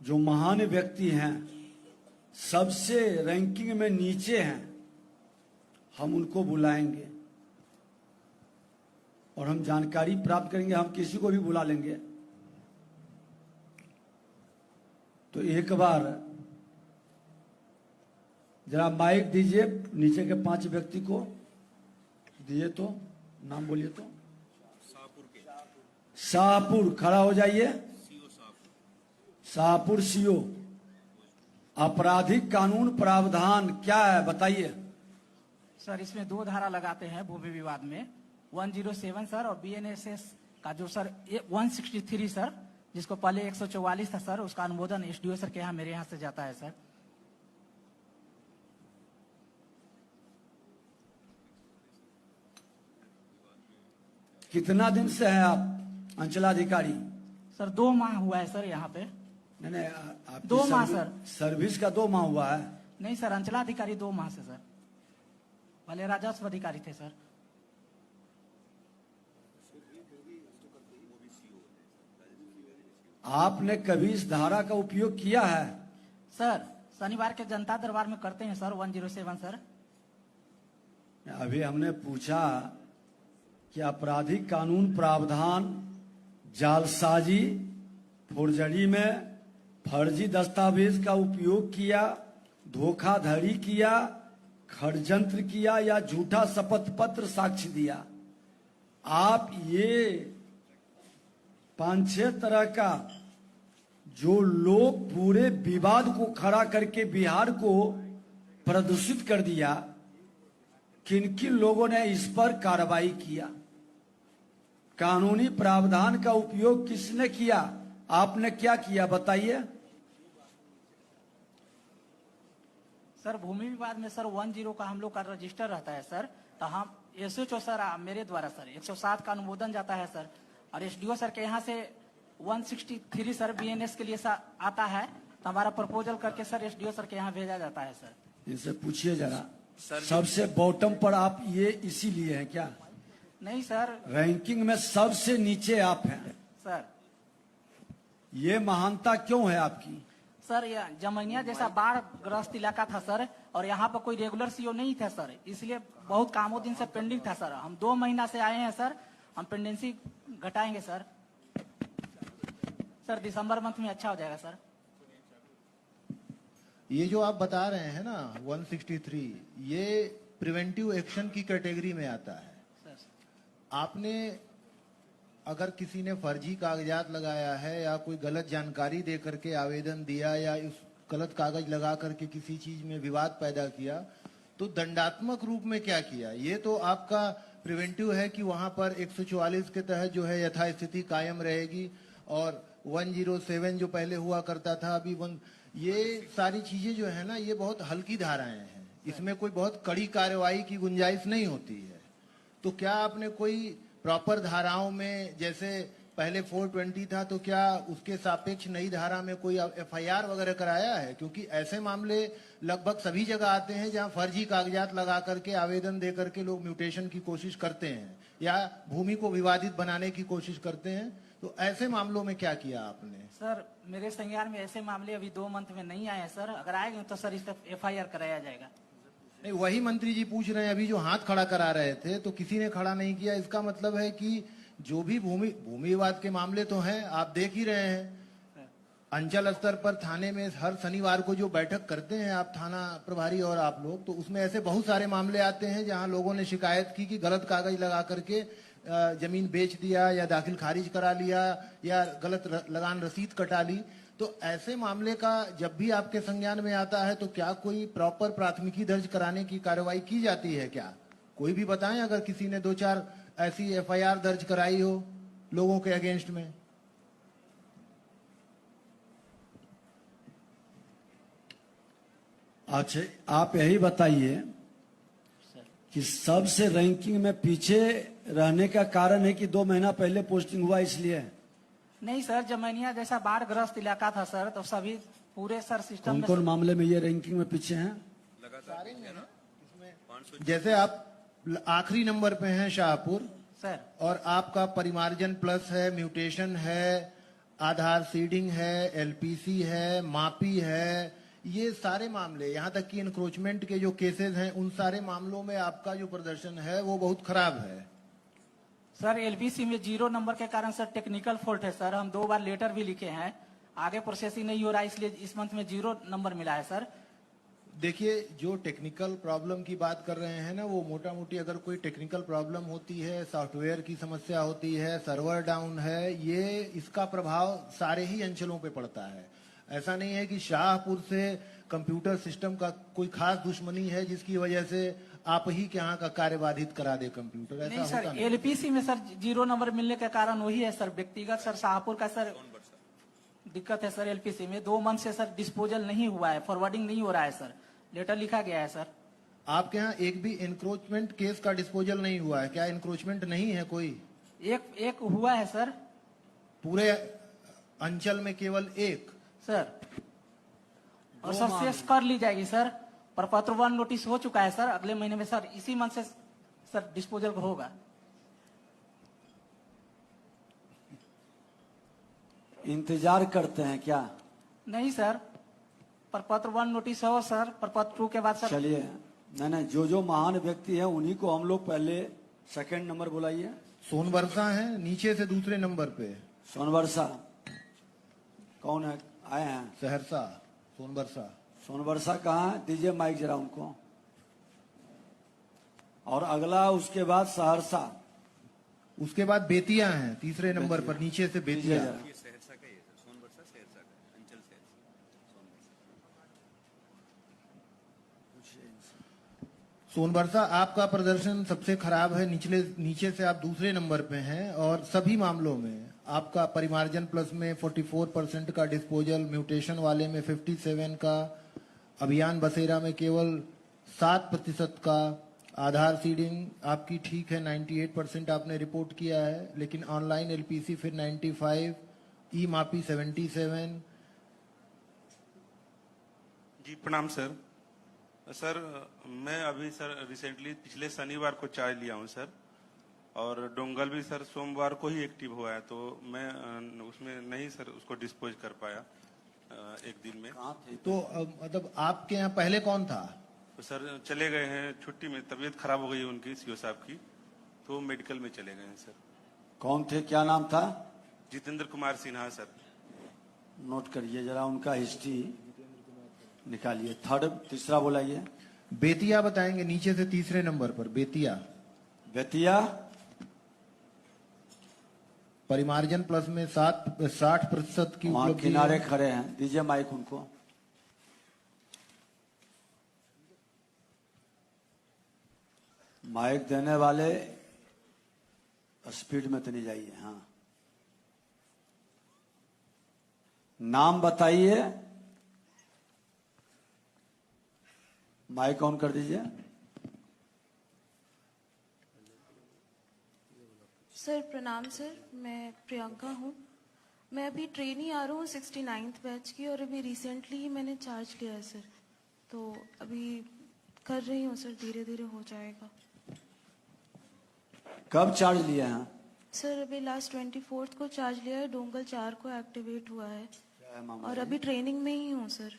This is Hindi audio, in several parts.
जो महान व्यक्ति हैं, सबसे रैंकिंग में नीचे हैं, हम उनको बुलाएंगे और हम जानकारी प्राप्त करेंगे। हम किसी को भी बुला लेंगे। तो एक बार जरा माइक दीजिए, नीचे के 5 व्यक्ति को दिए तो नाम बोलिए। तो शाहपुर खड़ा हो जाइए। शाहपुर सीओ, आपराधिक कानून प्रावधान क्या है बताइए। सर, इसमें 2 धारा लगाते हैं भूमि विवाद में, 107 सर, और बीएनएसएस का जो सर 163 सर, जिसको पहले 144 था सर, उसका अनुमोदन एसडीओ सर के यहाँ मेरे यहाँ से जाता है सर। कितना दिन से हैं आप अंचलाधिकारी? सर 2 माह हुआ है सर यहाँ पे। नहीं, 2 माह सर। सर्विस का 2 माह हुआ है? नहीं सर, अंचलाधिकारी 2 माह से सर, पहले राजस्व अधिकारी थे सर। आपने कभी इस धारा का उपयोग किया है? सर शनिवार के जनता दरबार में करते हैं सर, 107 सर। अभी हमने पूछा कि आपराधिक कानून प्रावधान, जालसाजी, फोर्जरी में फर्जी दस्तावेज का उपयोग किया, धोखाधड़ी किया, षड्यंत्र किया या झूठा शपथ पत्र साक्ष्य दिया। आप ये 5-6 तरह का जो लोग पूरे विवाद को खड़ा करके बिहार को प्रदूषित कर दिया, किन किन लोगों ने इस पर कार्रवाई किया? कानूनी प्रावधान का उपयोग किसने किया? आपने क्या किया बताइए। सर भूमि विवाद में सर 10 का हम लोग का रजिस्टर रहता है सर, तो हम एसएचओ सर मेरे द्वारा सर 107 का अनुमोदन जाता है सर, और एसडीओ सर के यहाँ से 163 सर बीएनएस के लिए आता है, तो हमारा प्रपोजल करके सर एसडीओ सर के यहाँ भेजा जाता है सर। इनसे पूछिए जरा, सबसे बॉटम पर आप ये इसीलिए हैं क्या? नहीं सर, रैंकिंग में सबसे नीचे आप हैं सर। ये महानता क्यों है आपकी? सर यह जमैनिया जैसा बाढ़ ग्रस्त इलाका था सर, और यहाँ पर कोई रेगुलर सीओ नहीं था सर, इसलिए बहुत कामों दिन से पेंडिंग था सर। हम 2 महीना से आए हैं सर, हम पेंडेंसी घटाएंगे सर। सर दिसंबर मंथ में अच्छा हो जाएगा सर। ये जो आप बता रहे हैं ना 163, ये प्रिवेंटिव एक्शन की कैटेगरी में आता है। आपने अगर किसी ने फर्जी कागजात लगाया है या कोई गलत जानकारी दे करके आवेदन दिया या इस गलत कागज लगा करके किसी चीज में विवाद पैदा किया, तो दंडात्मक रूप में क्या किया? ये तो आपका प्रिवेंटिव है कि वहां पर 144 के तहत जो है यथास्थिति कायम रहेगी, और 107 जो पहले हुआ करता था अभी ये सारी चीजें जो है ना, ये बहुत हल्की धाराएं हैं, इसमें कोई बहुत कड़ी कार्रवाई की गुंजाइश नहीं होती है। तो क्या आपने कोई प्रॉपर धाराओं में, जैसे पहले 420 था, तो क्या उसके सापेक्ष नई धारा में कोई एफआईआर वगैरह कराया है? क्योंकि ऐसे मामले लगभग सभी जगह आते हैं जहां फर्जी कागजात लगा करके आवेदन दे करके लोग म्यूटेशन की कोशिश करते हैं या भूमि को विवादित बनाने की कोशिश करते हैं। तो ऐसे मामलों में क्या किया आपने? सर मेरे संज्ञान में ऐसे मामले अभी 2 मंथ में नहीं आए हैं सर, अगर आएंगे तो सर इस पर एफआईआर कराया जाएगा। नहीं, वही मंत्री जी पूछ रहे हैं, अभी जो हाथ खड़ा करा रहे थे तो किसी ने खड़ा नहीं किया। इसका मतलब है कि जो भी भूमि विवाद के मामले तो हैं, आप देख ही रहे हैं, अंचल स्तर पर थाने में हर शनिवार को जो बैठक करते हैं आप थाना प्रभारी और आप लोग, तो उसमें ऐसे बहुत सारे मामले आते हैं जहां लोगों ने शिकायत की कि गलत कागज लगा करके जमीन बेच दिया या दाखिल खारिज करा लिया या गलत लगान रसीद कटा ली। तो ऐसे मामले का जब भी आपके संज्ञान में आता है तो क्या कोई प्रॉपर प्राथमिकी दर्ज कराने की कार्रवाई की जाती है क्या? कोई भी बताएं अगर किसी ने 2-4 ऐसी एफआईआर दर्ज कराई हो लोगों के अगेंस्ट में। अच्छा, आप यही बताइए कि सबसे रैंकिंग में पीछे रहने का कारण है कि 2 महीना पहले पोस्टिंग हुआ इसलिए? नहीं सर, जमैनिया जैसा बाढ़ ग्रस्त इलाका था सर, तो सभी पूरे सर सिस्टम कौन कौन मामले में ये रैंकिंग में पीछे हैं? जैसे आप आखिरी नंबर पे हैं शाहपुर सर, और आपका परिमार्जन प्लस है, म्यूटेशन है, आधार सीडिंग है, एलपीसी है, मापी है, ये सारे मामले, यहाँ तक कि इंक्रोचमेंट के जो केसेस हैं, उन सारे मामलों में आपका जो प्रदर्शन है वो बहुत खराब है। सर एलबीसी में 0 नंबर के कारण सर टेक्निकल फॉल्ट है सर, हम 2 बार लेटर भी लिखे हैं, आगे प्रोसेसिंग नहीं हो रहा है, इसलिए इस मंथ में 0 नंबर मिला है सर। देखिए, जो टेक्निकल प्रॉब्लम की बात कर रहे हैं ना, वो मोटा मोटी अगर कोई टेक्निकल प्रॉब्लम होती है, सॉफ्टवेयर की समस्या होती है, सर्वर डाउन है, ये इसका प्रभाव सारे ही अंचलों पे पड़ता है। ऐसा नहीं है कि शाहपुर से कंप्यूटर सिस्टम का कोई खास दुश्मनी है जिसकी वजह से आप ही के यहाँ का कार्य बाधित करा दे कंप्यूटर, ऐसा नहीं होता सर, नहीं। एलपीसी में सर 0 नंबर मिलने के कारण वही है सर, व्यक्तिगत सर शाहपुर का सर दिक्कत है सर। एलपीसी में 2 मंथ से सर डिस्पोजल नहीं हुआ है, फॉरवर्डिंग नहीं हो रहा है सर, लेटर लिखा गया है सर। आपके यहाँ एक भी इंक्रोचमेंट केस का डिस्पोजल नहीं हुआ है क्या? इंक्रोचमेंट नहीं है कोई? एक हुआ है सर। पूरे अंचल में केवल एक सर और सर शेष कर ली जाएगी सर, प्रपत्र 1 नोटिस हो चुका है सर, अगले महीने में सर इसी मंथ से सर डिस्पोजल होगा। इंतजार करते हैं क्या? नहीं सर, प्रपत्र 1 नोटिस हो सर, प्रपत्र 2 के बाद सर। चलिए, नहीं, जो महान व्यक्ति है उन्हीं को हम लोग पहले सेकंड नंबर बुलाइए। सोनबरसा है नीचे से दूसरे नंबर पे। सोनबरसा कौन है? आए हैं सहरसा, सोनबरसा। सोनबरसा कहाँ है? दीजिए माइक जरा उनको। और अगला उसके बाद सहरसा, उसके बाद बेतिया है तीसरे नंबर पर, नीचे से दीजिए बेतिया। जरा। सोनबरसा आपका प्रदर्शन सबसे खराब है, नीचे से आप दूसरे नंबर पे हैं, और सभी मामलों में आपका परिमार्जन प्लस में 44% का डिस्पोजल, म्यूटेशन वाले में 57 का, अभियान बसेरा में केवल 7% का, आधार सीडिंग आपकी ठीक है 98% आपने रिपोर्ट किया है, लेकिन ऑनलाइन एलपीसी फिर 95, ई मापी 77। जी प्रणाम सर। सर मैं अभी सर रिसेंटली पिछले शनिवार को चार्ज लिया हूँ सर, और डोंगल भी सर सोमवार को ही एक्टिव हुआ है, तो मैं उसमें नहीं सर उसको डिस्पोज कर पाया एक दिन में। तो मतलब आपके यहाँ पहले कौन था? तो सर चले गए हैं छुट्टी में, तबीयत खराब हो गई है उनकी, सीओ साहब की, तो मेडिकल में चले गए हैं सर। कौन थे, क्या नाम था? जितेंद्र कुमार सिन्हा सर। नोट करिए जरा उनका हिस्ट्री निकालिए। तीसरा बोलाइए। बेतिया बताएंगे नीचे से तीसरे नंबर पर, बेतिया। बेतिया परिमार्जन प्लस में 60% की वहां उपलब्धि किनारे है। खड़े हैं, दीजिए माइक उनको। माइक देने वाले स्पीड में तो नहीं जाइए। हाँ, नाम बताइए। माइक ऑन कर दीजिए। सर प्रणाम सर, मैं प्रियंका हूँ। मैं अभी ट्रेनी आ रहा हूँ 69th बैच की, और अभी रिसेंटली ही मैंने चार्ज लिया है सर, तो अभी कर रही हूँ सर, धीरे धीरे हो जाएगा। कब चार्ज लिया है? सर अभी लास्ट 24th को चार्ज लिया है, डोंगल 4 को एक्टिवेट हुआ है, और अभी ट्रेनिंग में ही हूँ सर।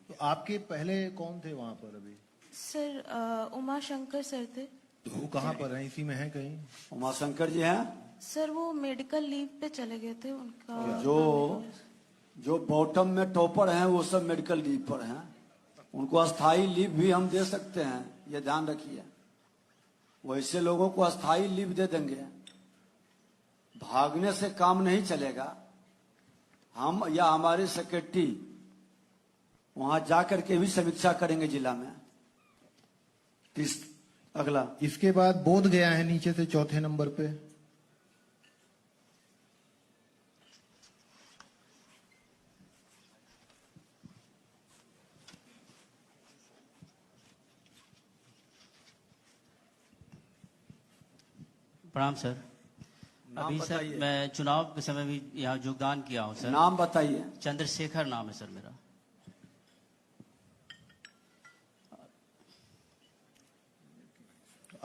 तो आपके पहले कौन थे वहां पर अभी? सर उमा शंकर सर थे। तो वो कहाँ पर हैं? इसी में है कहीं? उमाशंकर जी हैं। सर वो मेडिकल लीव पे चले गए थे, उनका जो बॉटम में टॉपर हैं वो सब मेडिकल लीव पर हैं, उनको अस्थाई लीव भी हम दे सकते हैं, ये ध्यान रखिए। वैसे लोगों को अस्थाई लीव दे देंगे, भागने से काम नहीं चलेगा। हम या हमारे सेक्रेटरी वहां जाकर के भी समीक्षा करेंगे जिला में। अगला, इसके बाद बोध गया है नीचे से चौथे नंबर पे। प्रणाम सर। अभी सर मैं चुनाव के समय भी यहाँ योगदान किया हूँ सर। नाम बताइए। चंद्रशेखर नाम है सर मेरा।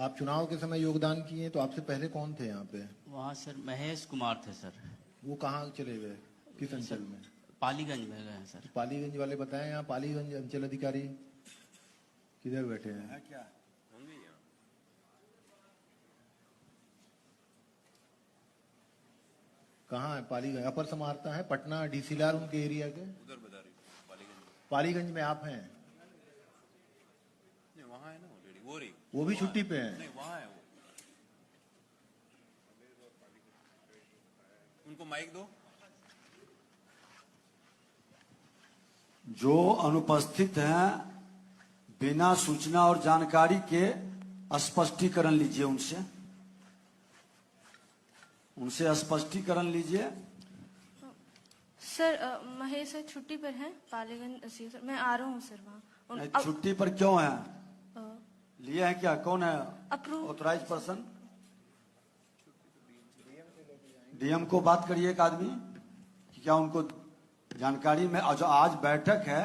आप चुनाव के समय योगदान किए तो आपसे पहले कौन थे यहाँ पे? वहाँ सर महेश कुमार थे सर। वो कहाँ चले गए, किस अंचल में? पालीगंज में गए हैं सर। पालीगंज वाले बताएं, यहाँ पालीगंज अंचल अधिकारी किधर बैठे हैं? क्या कहाँ है पालीगंज? अपर समाहर्ता है पटना, डीसीलार उनके एरिया के उधर बता रही। पालीगंज में आप हैं? वहाँ है ना ऑलरेडी, वो रही, वो भी छुट्टी पे हैं? नहीं वहाँ है वो। उनको माइक दो। जो अनुपस्थित हैं बिना सूचना और जानकारी के स्पष्टीकरण लीजिए उनसे स्पष्टीकरण लीजिए। सर महेश सर छुट्टी पर हैं पालीगंज से, सर मैं आ रहा हूँ सर वहाँ। नहीं, छुट्टी पर क्यों है? लिए हैं क्या? कौन है अप्रूव ऑथराइज पर्सन? डीएम को बात करिए एक आदमी कि क्या उनको जानकारी में, जो आज बैठक है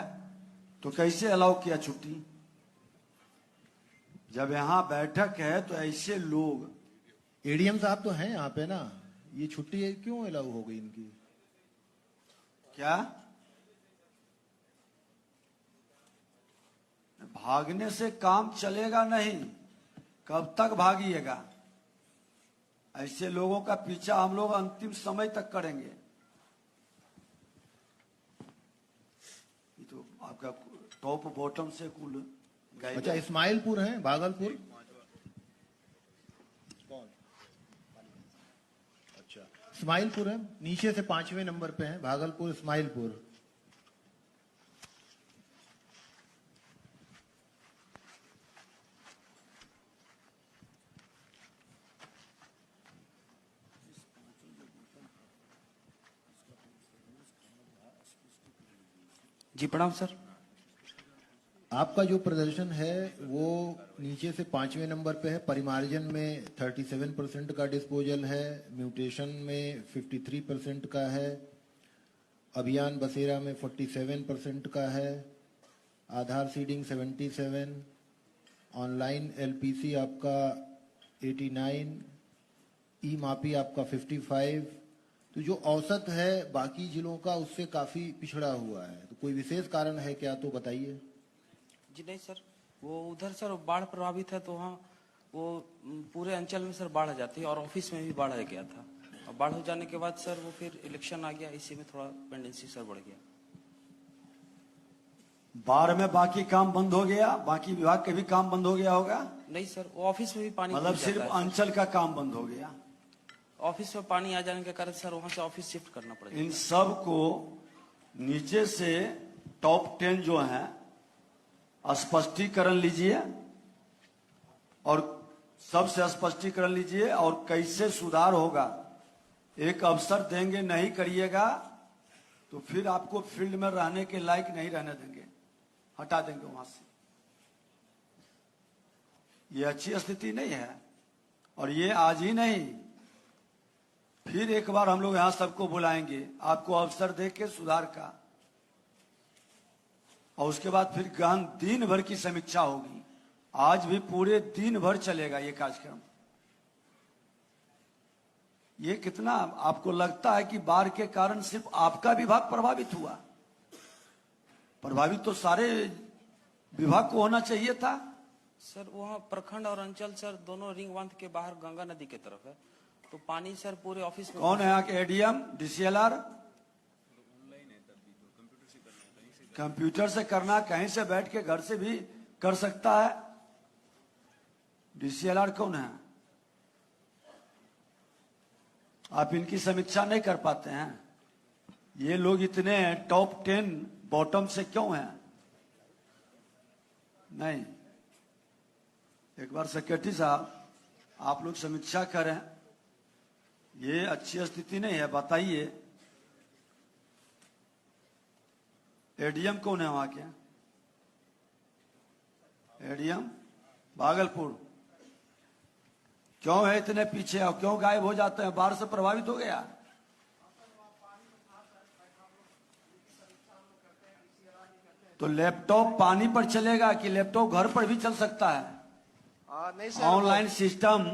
तो कैसे अलाउ किया छुट्टी? जब यहाँ बैठक है तो ऐसे लोग, एडीएम साहब तो हैं यहाँ पे ना, ये छुट्टी क्यों अलाउ हो गई इनकी? क्या भागने से काम चलेगा नहीं? कब तक भागिएगा? ऐसे लोगों का पीछा हम लोग अंतिम समय तक करेंगे। ये तो आपका टॉप बॉटम से कुल गाइड। अच्छा, इस्माइलपुर है, भागलपुर? कौन? अच्छा, इस्माइलपुर है, नीचे से 5वें नंबर पे है, भागलपुर इस्माइलपुर। जी प्रणाम सर। आपका जो प्रदर्शन है वो नीचे से 5वें नंबर पे है। परिमार्जन में 37% का डिस्पोजल है, म्यूटेशन में 53% का है, अभियान बसेरा में 47% का है, आधार सीडिंग 77, ऑनलाइन एलपीसी आपका 89, ई मापी आपका 55। तो जो औसत है बाकी जिलों का उससे काफी पिछड़ा हुआ है, तो कोई विशेष कारण है क्या, तो बताइए। जी नहीं सर, वो उधर सर बाढ़ प्रभावित है तो वहाँ वो पूरे अंचल में सर बाढ़ आ जाती है और ऑफिस में भी बाढ़ आ गया था। और बाढ़ हो जाने के बाद सर वो फिर इलेक्शन आ गया, इसी में थोड़ा पेंडेंसी सर बढ़ गया। बाढ़ में बाकी काम बंद हो गया, बाकी विभाग के भी काम बंद हो गया होगा? नहीं सर, वो ऑफिस में भी पानी मतलब घुस सिर्फ जाता है। अंचल का काम बंद हो गया। ऑफिस में पानी आ जाने के कारण सर वहाँ से ऑफिस शिफ्ट करना पड़ेगा। इन सब को नीचे से टॉप 10 जो है स्पष्टीकरण लीजिए और सबसे स्पष्टीकरण लीजिए और कैसे सुधार होगा। एक अवसर देंगे, नहीं करिएगा तो फिर आपको फील्ड में रहने के लायक नहीं रहने देंगे, हटा देंगे वहां से। ये अच्छी स्थिति नहीं है। और ये आज ही नहीं, फिर एक बार हम लोग यहां सबको बुलाएंगे आपको अवसर देके सुधार का, और उसके बाद फिर गहन दिन भर की समीक्षा होगी। आज भी पूरे दिन भर चलेगा ये कार्यक्रम। ये कितना आपको लगता है कि बाढ़ के कारण सिर्फ आपका विभाग प्रभावित हुआ? प्रभावित तो सारे विभाग को होना चाहिए था। सर वहाँ प्रखंड और अंचल सर दोनों रिंग बांध के बाहर गंगा नदी के तरफ है, तो पानी सर पूरे ऑफिस में। कौन है यहाँ के एडीएम, डीसीएलआर? कंप्यूटर से करना, कहीं से बैठ के घर से भी कर सकता है। डीसीएलआर कौन है? आप इनकी समीक्षा नहीं कर पाते हैं। ये लोग इतने टॉप 10 बॉटम से क्यों हैं? नहीं, एक बार सेक्रेटरी साहब आप लोग समीक्षा करें। ये अच्छी स्थिति नहीं है, बताइए। एडीएम कौन है वहां के? एडीएम भागलपुर क्यों है इतने पीछे और क्यों गायब हो जाते हैं? बाढ़ से प्रभावित हो गया? तो लैपटॉप पानी पर चलेगा कि लैपटॉप घर पर भी चल सकता है? नहीं सर, ऑनलाइन सिस्टम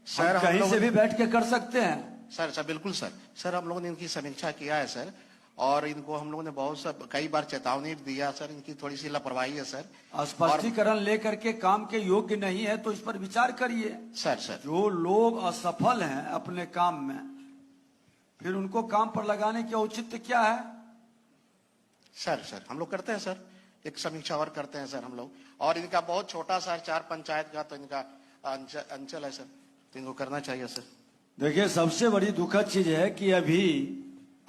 सर, हम कहीं लोग- से भी बैठ के कर सकते हैं। सर बिल्कुल सर हम लोगों ने इनकी समीक्षा किया है सर, और इनको हम लोगों ने कई बार चेतावनी दिया सर, इनकी थोड़ी सी लापरवाही है सर। स्पष्टीकरण लेकर के काम के योग्य नहीं है तो इस पर विचार करिए। सर जो लोग असफल हैं अपने काम में, फिर उनको काम पर लगाने की औचित्य क्या है? सर हम लोग करते हैं सर, एक समीक्षा और करते हैं सर हम लोग। और इनका बहुत छोटा सा 4 पंचायत का तो इनका अंचल है सर, तो इनको करना चाहिए सर। देखिए, सबसे बड़ी दुखद चीज है कि अभी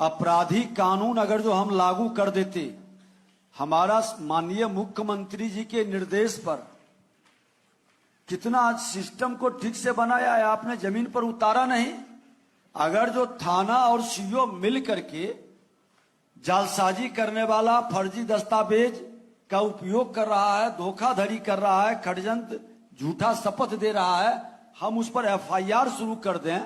आपराधिक कानून अगर जो हम लागू कर देते, हमारा माननीय मुख्यमंत्री जी के निर्देश पर कितना सिस्टम को ठीक से बनाया है, आपने जमीन पर उतारा नहीं। अगर जो थाना और सीओ मिल करके जालसाजी करने वाला, फर्जी दस्तावेज का उपयोग कर रहा है, धोखाधड़ी कर रहा है, षड्यंत्र, झूठा शपथ दे रहा है, हम उस पर एफआईआर शुरू कर दें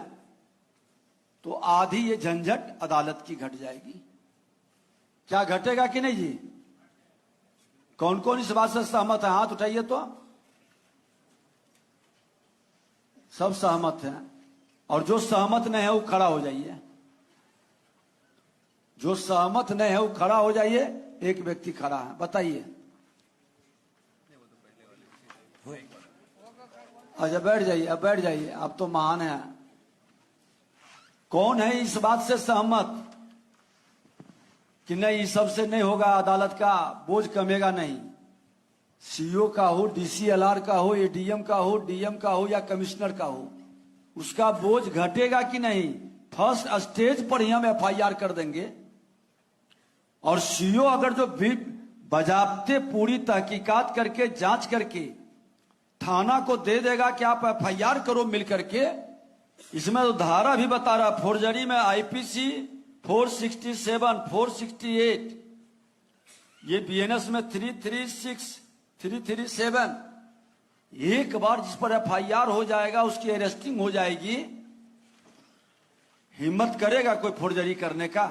तो आधी ये झंझट अदालत की घट जाएगी। क्या घटेगा कि नहीं जी? कौन कौन इस बात से सहमत है? हाथ उठाइए तो। सब सहमत हैं, और जो सहमत नहीं है वो खड़ा हो जाइए। जो सहमत नहीं है वो खड़ा हो जाइए। एक व्यक्ति खड़ा है, बताइए। अच्छा, बैठ जाइए, अब बैठ जाइए, आप तो महान हैं। कौन है इस बात से सहमत कि नहीं, इस सबसे नहीं होगा, अदालत का बोझ कमेगा नहीं? सीओ का हो, डीसीएलआर का हो, एडीएम का हो, डीएम का हो या कमिश्नर का हो, उसका बोझ घटेगा कि नहीं? फर्स्ट स्टेज पर ही हम एफआईआर कर देंगे, और सीओ अगर जो भी बजाबते पूरी तहकीकात करके जांच करके थाना को दे देगा कि आप एफआईआर करो मिल करके, इसमें तो धारा भी बता रहा, फोर्जरी में आईपीसी 467, 468, ये बीएनएस में 336, 337, एक बार जिस पर एफआईआर हो जाएगा उसकी अरेस्टिंग हो जाएगी। हिम्मत करेगा कोई फोर्जरी करने का,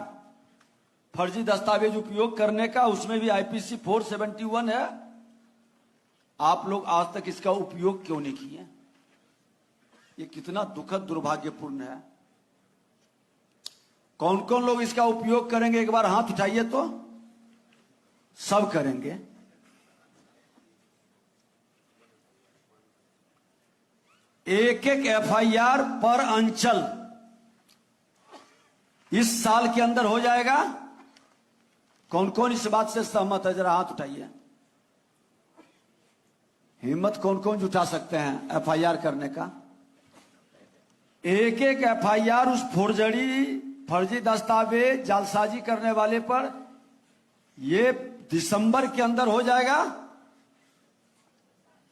फर्जी दस्तावेज उपयोग करने का? उसमें भी आईपीसी 471 है। आप लोग आज तक इसका उपयोग क्यों नहीं किए? ये कितना दुखद दुर्भाग्यपूर्ण है। कौन कौन लोग इसका उपयोग करेंगे? एक बार हाथ उठाइए तो। सब करेंगे। एक एक एफआईआर पर अंचल इस साल के अंदर हो जाएगा। कौन कौन इस बात से सहमत है? जरा हाथ उठाइए। हिम्मत कौन कौन जुटा सकते हैं एफआईआर करने का? एक एक एफआईआर उस फर्जी दस्तावेज, जालसाजी करने वाले पर ये दिसंबर के अंदर हो जाएगा।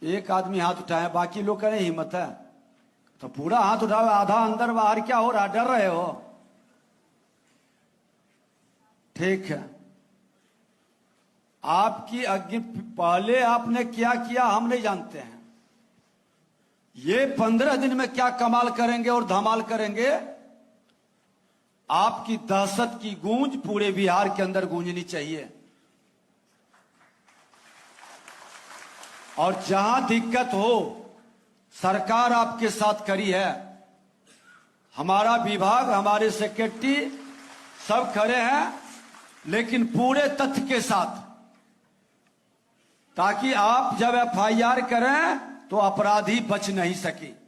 एक आदमी हाथ उठाए, बाकी लोग करें हिम्मत है तो पूरा हाथ उठाओ। आधा अंदर बाहर क्या हो रहा, डर रहे हो? ठीक है, आपकी पहले आपने क्या किया हम नहीं जानते हैं। ये 15 दिन में क्या कमाल करेंगे और धमाल करेंगे, आपकी दहशत की गूंज पूरे बिहार के अंदर गूंजनी चाहिए। और जहां दिक्कत हो, सरकार आपके साथ खड़ी है, हमारा विभाग, हमारे सेक्रेटरी सब खड़े हैं, लेकिन पूरे तथ्य के साथ, ताकि आप जब एफआईआर करें तो अपराधी बच नहीं सके।